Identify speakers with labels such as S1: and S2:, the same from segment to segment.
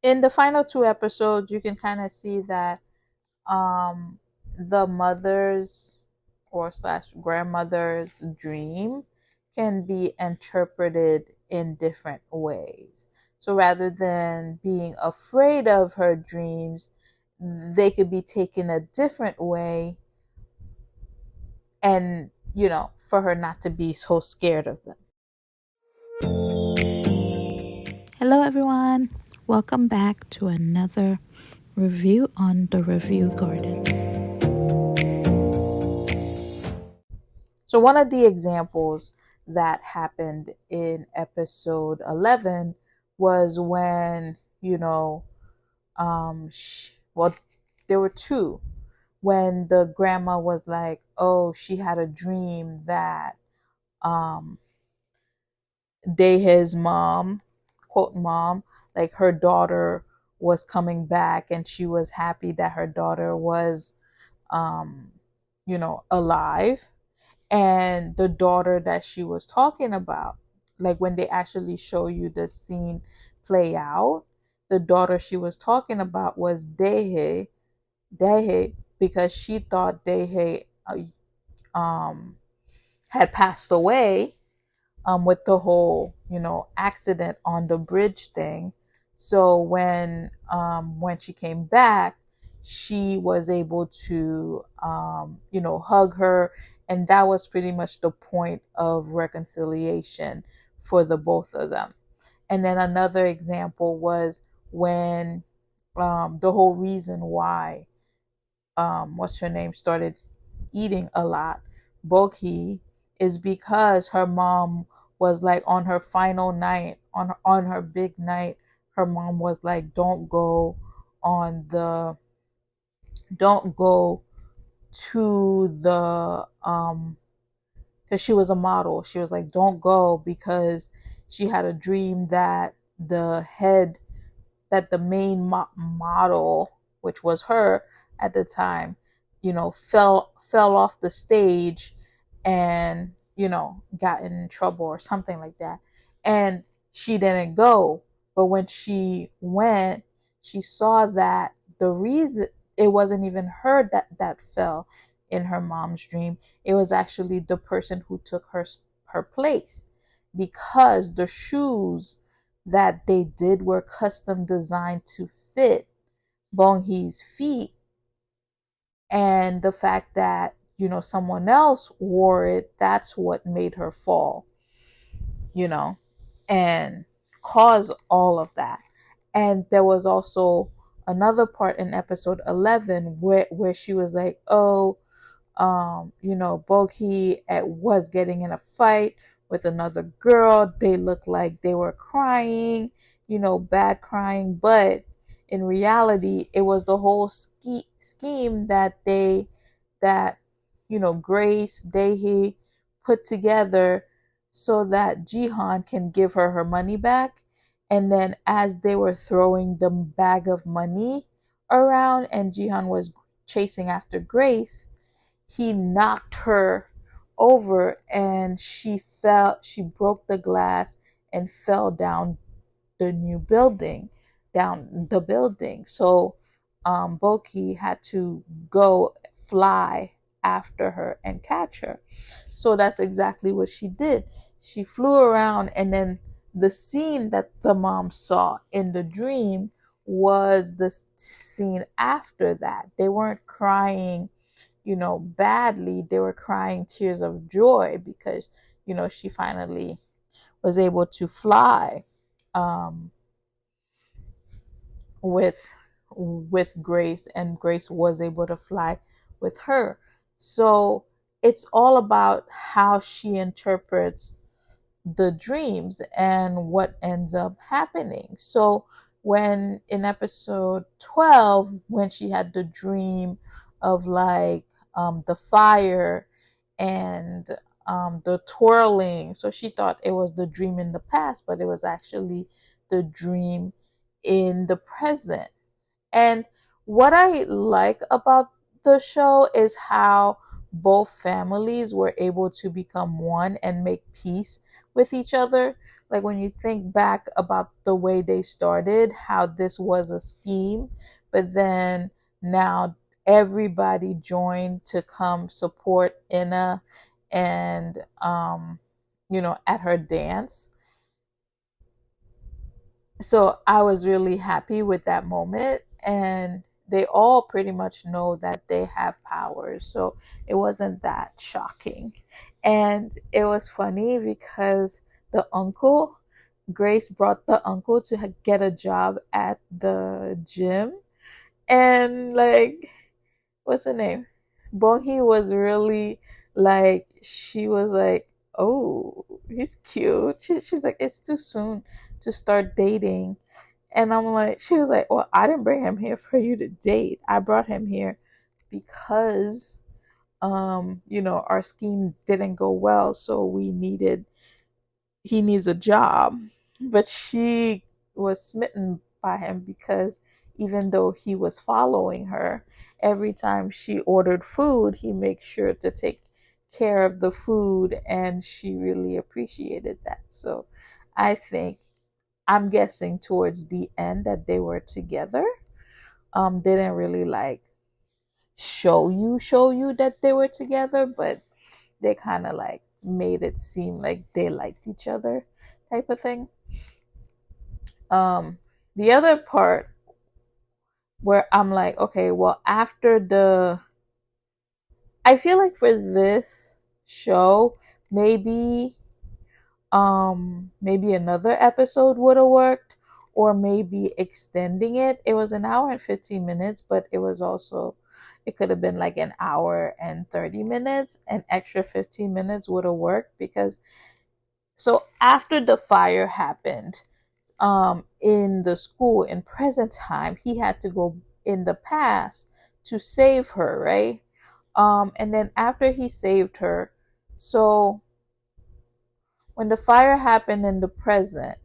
S1: in the final two episodes, you can kind of see that um, the mother's or slash grandmother's dream can be interpreted in different ways. So rather than being afraid of her dreams, they could be taken a different way, and for her not to be so scared of them. Hello, everyone. Welcome back to another review on the Review Garden. So, one of the examples that happened in episode 11 was when, well, there were two. When the grandma was like, oh, she had a dream that um, Dehe's mom, quote mom, like her daughter was coming back and she was happy that her daughter was, um, alive. And the daughter that she was talking about, like when they actually show you the scene play out, the daughter she was talking about was Dehe, because she thought Dehe had passed away with the whole accident on the bridge thing. So when she came back, she was able to hug her, and that was pretty much the point of reconciliation for the both of them. And then another example was when the whole reason why what's her name started eating a lot, Boki, is because her mom was like on her final night, on her big night, her mom was like, on the don't go to the because she was a model. She was like, don't go, because she had a dream that the main model, which was her at the time, fell off the stage and got in trouble or something like that. And she didn't go, but when she went, she saw that the reason it wasn't even her that fell in her mom's dream. It was actually the person who took her place, because the shoes that they did were custom designed to fit Bonghee's feet, and the fact that someone else wore it, that's what made her fall, you know and cause all of that. And there was also another part in episode 11 where she was like, oh, Boki was getting in a fight with another girl. They looked like they were crying, bad crying, but in reality, it was the whole scheme that Grace Dehi put together so that Jihan can give her money back. And then as they were throwing the bag of money around and Jihan was chasing after Grace, he knocked her over and she broke the glass and fell down the building. So Boki had to go fly after her and catch her. So that's exactly what she did. She flew around, and then the scene that the mom saw in the dream was the scene after that. They weren't crying badly. They were crying tears of joy because she finally was able to fly um, with Grace, and Grace was able to fly with her. So it's all about how she interprets the dreams and what ends up happening. So when in episode 12, when she had the dream of like the fire and the twirling, so she thought it was the dream in the past, but it was actually the dream in the present. And what I like about the show is how both families were able to become one and make peace with each other. like when you think back about the way they started, how this was a scheme, but then now everybody joined to come support Inna and at her dance. So I was really happy with that moment, and they all pretty much know that they have powers, so it wasn't that shocking. And it was funny because the uncle, Grace brought the uncle to get a job at the gym, and like, what's her name? Bongi was really like, she was like, oh, he's cute. She's like, it's too soon to start dating. And I'm like, she was like, well, I didn't bring him here for you to date. I brought him here because, our scheme didn't go well. So he needs a job. But she was smitten by him because even though he was following her, every time she ordered food, he makes sure to take care of the food, and she really appreciated that. So I think, I'm guessing towards the end that they were together. They didn't really like show you that they were together, but they kind of like made it seem like they liked each other, type of thing. Um, the other part where I'm like, okay, well, I feel like for this show, maybe maybe another episode would have worked, or maybe extending it. It was an hour and 15 minutes, but it could have been like an hour and 30 minutes. An extra 15 minutes would have worked, because so after the fire happened, in the school in present time, he had to go in the past to save her, right? And then after he saved her, so when the fire happened in the present,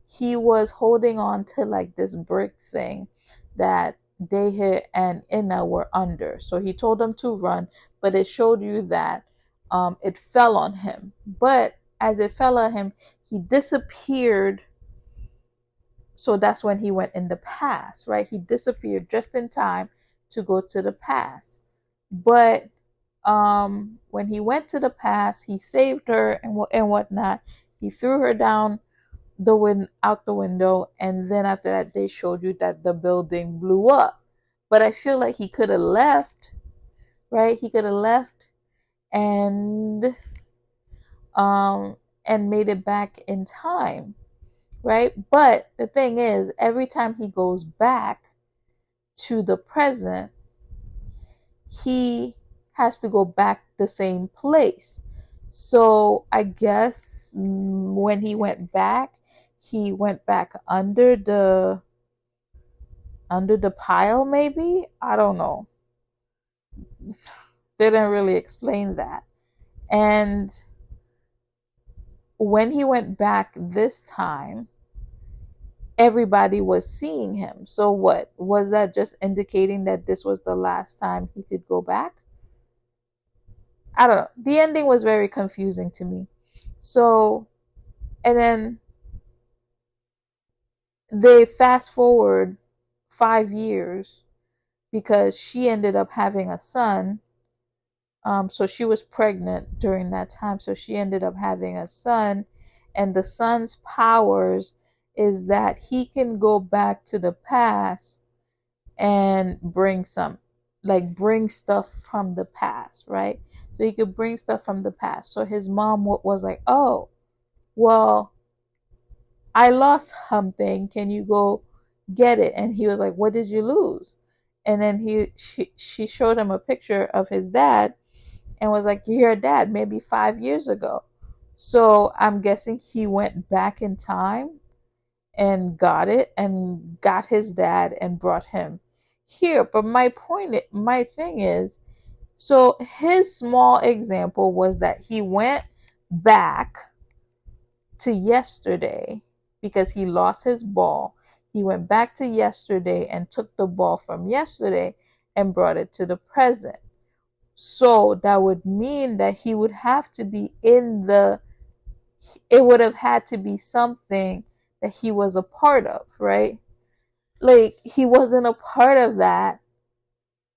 S1: he was holding on to like this brick thing that Dehe and Inna were under. So he told them to run, but it showed you that it fell on him. But as it fell on him, he disappeared. So that's when he went in the past, right? He disappeared just in time to go to the past. But when he went to the past, he saved her and whatnot. He threw her down out the window, and then after that they showed you that the building blew up. But I feel like he could have left, right? He could have left and made it back in time, right? But the thing is, every time he goes back to the present, he has to go back the same place. So I guess when he went back under the pile, maybe. I don't know. They didn't really explain that. And when he went back this time, everybody was seeing him. So what was that, just indicating that this was the last time he could go back? I don't know. The ending was very confusing to me. So, and then they fast forward 5 years, because she ended up having a son. So she was pregnant during that time. So she ended up having a son, and the son's powers is that he can go back to the past and bring stuff from the past, right? So he could bring stuff from the past. So his mom was like, oh, well, I lost something. Can you go get it? And he was like, what did you lose? And then she showed him a picture of his dad and was like, your dad, maybe 5 years ago. So I'm guessing he went back in time and got it and got his dad and brought him here. But my thing is, so his small example was that he went back to yesterday because he lost his ball. He went back to yesterday and took the ball from yesterday and brought it to the present. So that would mean that he would have to be it would have had to be something that he was a part of, right? Like he wasn't a part of that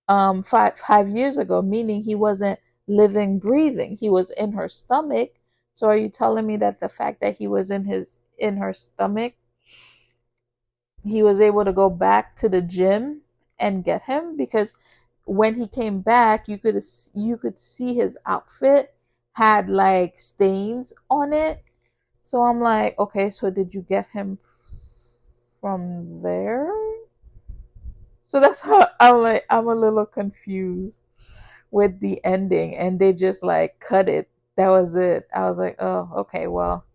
S1: 5 years ago, meaning he wasn't living, breathing. He was in her stomach. So are you telling me that the fact that he was in her stomach, he was able to go back to the gym and get him? Because when he came back, you could see his outfit had like stains on it. So I'm like, okay, so did you get him from there? So that's how I'm like, I'm a little confused with the ending, and they just like cut it. That was it. I was like, oh, okay, well,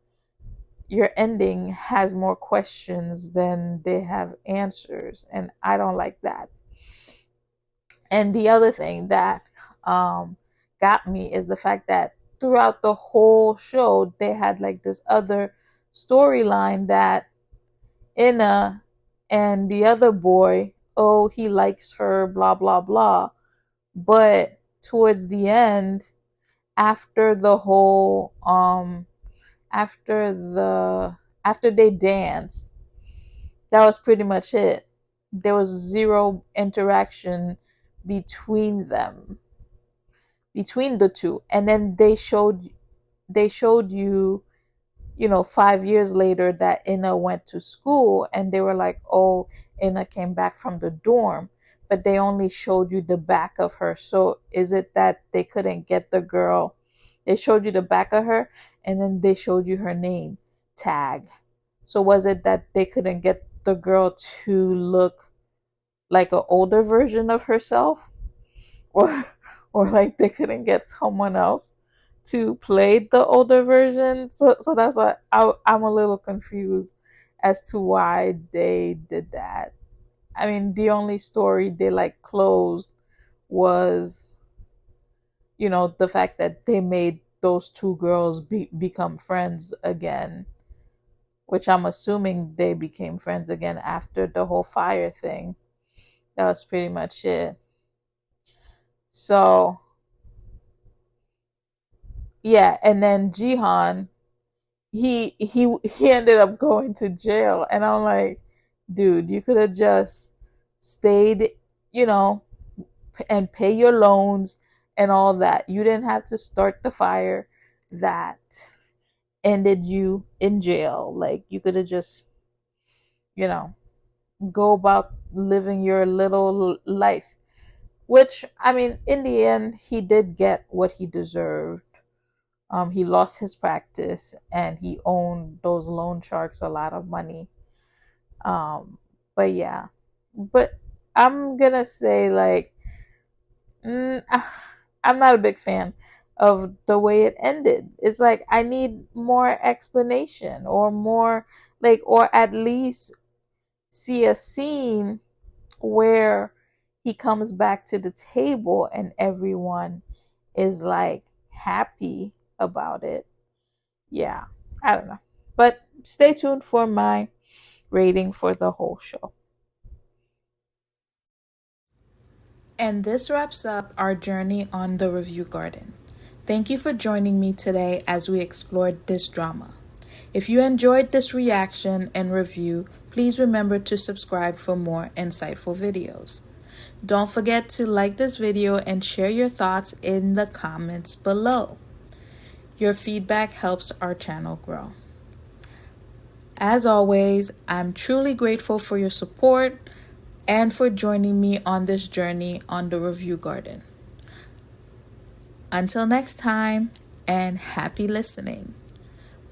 S1: your ending has more questions than they have answers, and I don't like that. And the other thing that um, got me is the fact that throughout the whole show, they had like this other storyline that Inna and the other boy, oh, he likes her, blah, blah, blah. But towards the end, after the whole, after the, after they danced, that was pretty much it. There was zero interaction between them, between the two. And then they showed you, 5 years later that Inna went to school, and they were like, oh, Inna came back from the dorm, but they only showed you the back of her. So is it that they couldn't get the girl? They showed you the back of her, and then they showed you her name tag. So was it that they couldn't get the girl to look like an older version of herself? or or like they couldn't get someone else to play the older version. So that's why I'm a little confused as to why they did that. I mean, the only story they like closed was, the fact that they made those two girls become friends again, which I'm assuming they became friends again after the whole fire thing. That was pretty much it. So yeah, and then Jihan, he ended up going to jail, and I'm like, dude, you could have just stayed, you know, and pay your loans and all that. You didn't have to start the fire that ended you in jail. Like you could have just, you know, go about living your little life. Which I mean, in the end, he did get what he deserved. He lost his practice, and he owned those loan sharks a lot of money. Um, but yeah, but I'm gonna say like, mm, I'm not a big fan of the way it ended. It's like I need more explanation, or more like, or at least see a scene where he comes back to the table and everyone is like happy about it. Yeah, I don't know. But stay tuned for my rating for the whole show. And this wraps up our journey on the Review Garden. Thank you for joining me today as we explored this drama. If you enjoyed this reaction and review, please remember to subscribe for more insightful videos. Don't forget to like this video and share your thoughts in the comments below. Your feedback helps our channel grow. As always, I'm truly grateful for your support and for joining me on this journey on the Review Garden. Until next time, and happy listening.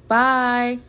S1: Bye.